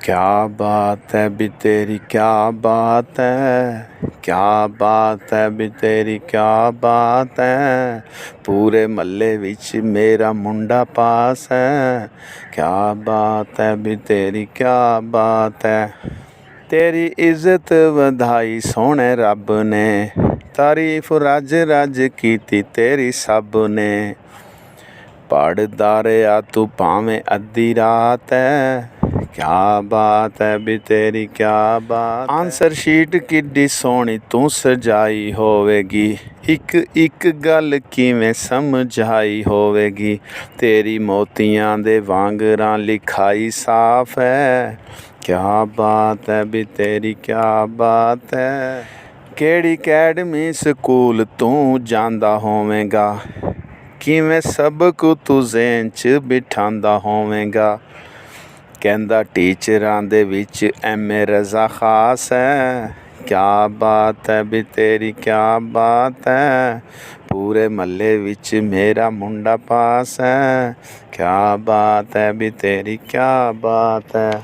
क्या बात है भी तेरी क्या बात है, क्या बात है भी तेरी क्या बात है, पूरे महल्ले विच मेरा मुंडा पास है, क्या बात है भी तेरी क्या बात है। तेरी इज्जत वधाई सोहणे रब ने, तारीफ रज रज कीती तेरी सब ने, पढ़दा रहा तू भावें अद्धी रात है, क्या बात है भी तेरी क्या बात। आंसर शीट किड्डी सोहनी तू सजाई होवेगी, एक एक गल किवें समझाई होवेगी, तेरी मोतियां दे वांगरां लिखाई साफ है, क्या बात है भी तेरी क्या बात है। केड़ी अकैडमी स्कूल तू जांदा होवेगा, किवें सबक तू ज़हन च बिठांदा होवेगा, कहंदा टीचरां दे विच MA रज़ा खास है, क्या बात है भी तेरी क्या बात है, पूरे महल्ले विच मेरा मुंडा पास है, क्या बात है भी तेरी क्या बात है।